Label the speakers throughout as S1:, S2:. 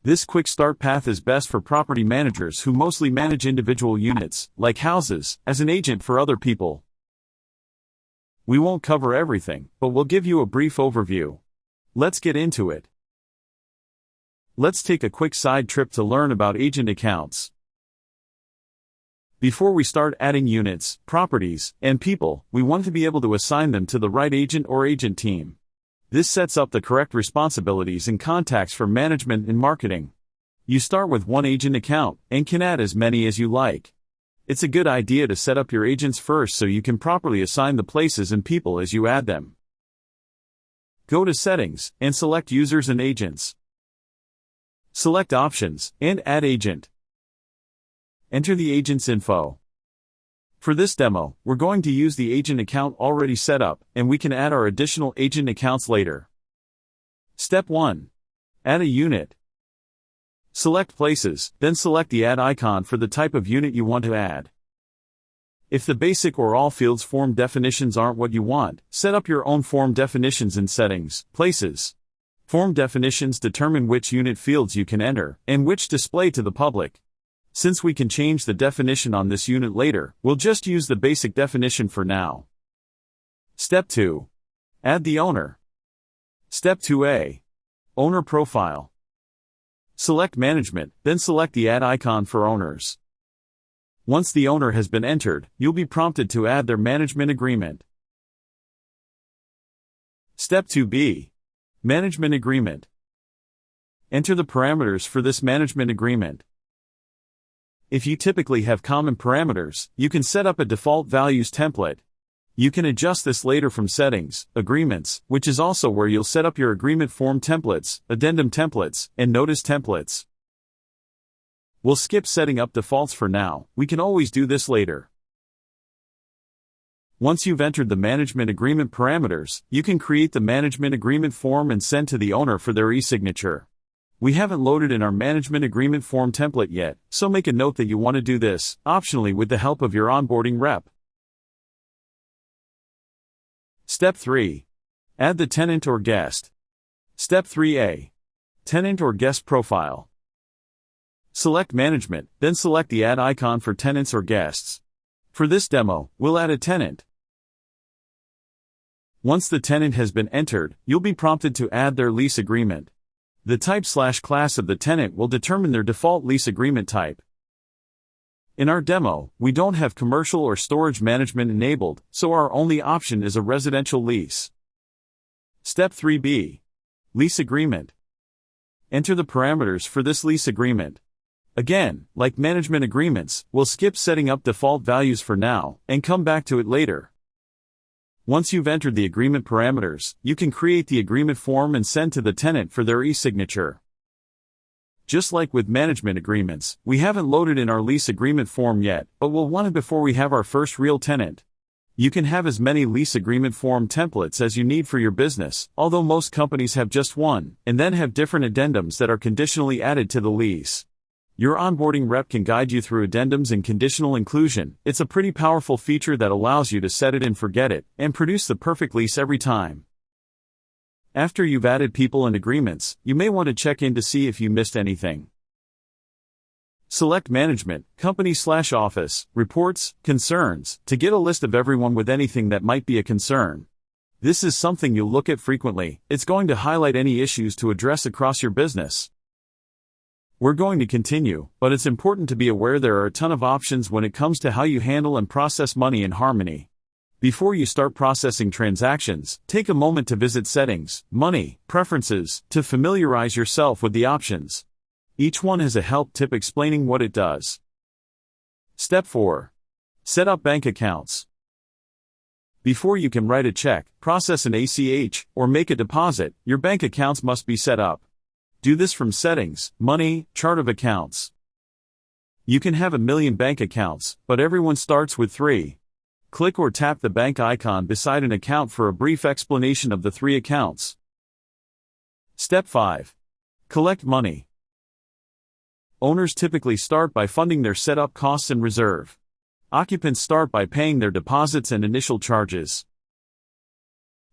S1: This quick start path is best for property managers who mostly manage individual units, like houses, as an agent for other people. We won't cover everything, but we'll give you a brief overview. Let's get into it. Let's take a quick side trip to learn about agent accounts. Before we start adding units, properties, and people, we want to be able to assign them to the right agent or agent team. This sets up the correct responsibilities and contacts for management and marketing. You start with one agent account, and can add as many as you like. It's a good idea to set up your agents first so you can properly assign the places and people as you add them. Go to Settings, and select Users and Agents. Select Options, and Add Agent. Enter the agent's info. For this demo, we're going to use the agent account already set up, and we can add our additional agent accounts later. Step 1. Add a unit. Select Places, then select the Add icon for the type of unit you want to add. If the basic or all fields form definitions aren't what you want, set up your own form definitions in Settings, Places. Form definitions determine which unit fields you can enter, and which display to the public. Since we can change the definition on this unit later, we'll just use the basic definition for now. Step 2. Add the owner. Step 2a. Owner profile. Select Management, then select the Add icon for owners. Once the owner has been entered, you'll be prompted to add their management agreement. Step 2b. Management agreement. Enter the parameters for this management agreement. If you typically have common parameters, you can set up a default values template. You can adjust this later from Settings, Agreements, which is also where you'll set up your agreement form templates, addendum templates, and notice templates. We'll skip setting up defaults for now, we can always do this later. Once you've entered the management agreement parameters, you can create the management agreement form and send to the owner for their e-signature. We haven't loaded in our management agreement form template yet, so make a note that you want to do this, optionally with the help of your onboarding rep. Step 3. Add the tenant or guest. Step 3a. Tenant or guest profile. Select Management, then select the Add icon for tenants or guests. For this demo, we'll add a tenant. Once the tenant has been entered, you'll be prompted to add their lease agreement. The type/class of the tenant will determine their default lease agreement type. In our demo, we don't have commercial or storage management enabled, so our only option is a residential lease. Step 3b. Lease agreement. Enter the parameters for this lease agreement. Again, like management agreements, we'll skip setting up default values for now, and come back to it later. Once you've entered the agreement parameters, you can create the agreement form and send to the tenant for their e-signature. Just like with management agreements, we haven't loaded in our lease agreement form yet, but we'll want it before we have our first real tenant. You can have as many lease agreement form templates as you need for your business, although most companies have just one, and then have different addendums that are conditionally added to the lease. Your onboarding rep can guide you through addendums and conditional inclusion. It's a pretty powerful feature that allows you to set it and forget it, and produce the perfect lease every time. After you've added people and agreements, you may want to check in to see if you missed anything. Select Management, Company/Office, Reports, Concerns, to get a list of everyone with anything that might be a concern. This is something you'll look at frequently. It's going to highlight any issues to address across your business. We're going to continue, but it's important to be aware there are a ton of options when it comes to how you handle and process money in Harmony. Before you start processing transactions, take a moment to visit Settings, Money, Preferences, to familiarize yourself with the options. Each one has a help tip explaining what it does. Step 4. Set up bank accounts. Before you can write a check, process an ACH, or make a deposit, your bank accounts must be set up. Do this from Settings, Money, Chart of Accounts. You can have 1 million bank accounts, but everyone starts with 3. Click or tap the bank icon beside an account for a brief explanation of the 3 accounts. Step 5. Collect money. Owners typically start by funding their setup costs and reserve. Occupants start by paying their deposits and initial charges.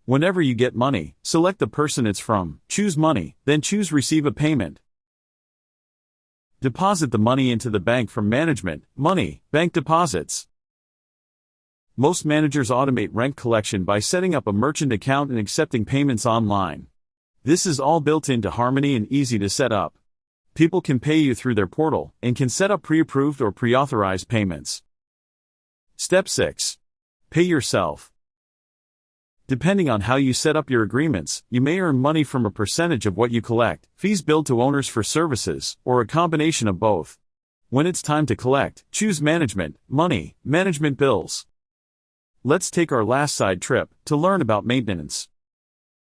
S1: Whenever you get money, select the person it's from, choose Money, then choose Receive a Payment. Deposit the money into the bank from management, money, bank deposits. Most managers automate rent collection by setting up a merchant account and accepting payments online. This is all built into Harmony and easy to set up. People can pay you through their portal and can set up pre-approved or pre-authorized payments. Step 6. Pay yourself. Depending on how you set up your agreements, you may earn money from a percentage of what you collect, fees billed to owners for services, or a combination of both. When it's time to collect, choose management, money, management bills. Let's take our last side trip to learn about maintenance.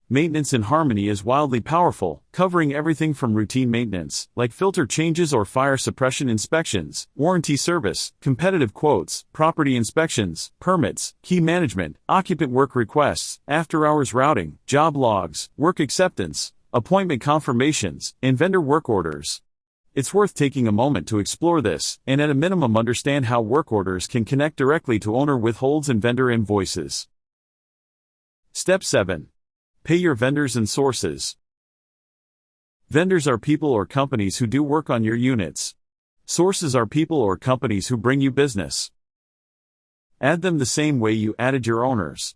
S1: Maintenance in Harmony is wildly powerful, covering everything from routine maintenance, like filter changes or fire suppression inspections, warranty service, competitive quotes, property inspections, permits, key management, occupant work requests, after-hours routing, job logs, work acceptance, appointment confirmations, and vendor work orders. It's worth taking a moment to explore this, and at a minimum understand how work orders can connect directly to owner withholds and vendor invoices. Step 7. Pay your vendors and sources. Vendors are people or companies who do work on your units. Sources are people or companies who bring you business. Add them the same way you added your owners.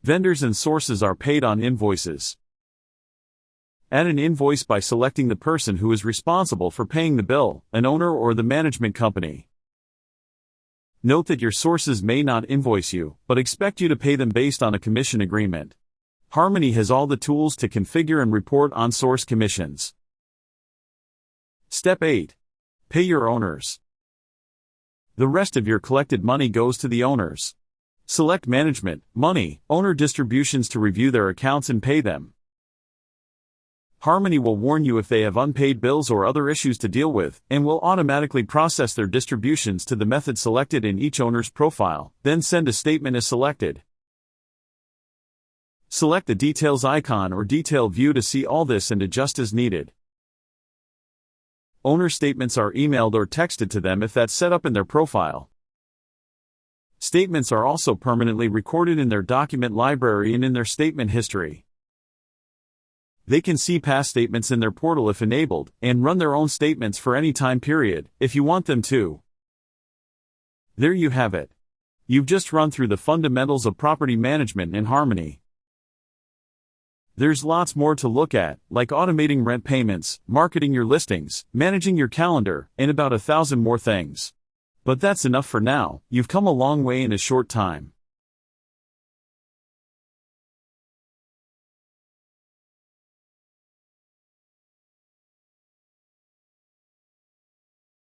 S1: Vendors and sources are paid on invoices. Add an invoice by selecting the person who is responsible for paying the bill, an owner or the management company. Note that your sources may not invoice you, but expect you to pay them based on a commission agreement. Harmony has all the tools to configure and report on source commissions. Step 8. Pay your owners. The rest of your collected money goes to the owners. Select management, money, owner distributions to review their accounts and pay them. Harmony will warn you if they have unpaid bills or other issues to deal with, and will automatically process their distributions to the method selected in each owner's profile, then send a statement as selected. Select the Details icon or Detail view to see all this and adjust as needed. Owner statements are emailed or texted to them if that's set up in their profile. Statements are also permanently recorded in their document library and in their statement history. They can see past statements in their portal if enabled, and run their own statements for any time period, if you want them to. There you have it. You've just run through the fundamentals of property management in Harmony. There's lots more to look at, like automating rent payments, marketing your listings, managing your calendar, and about 1,000 more things. But that's enough for now. You've come a long way in a short time.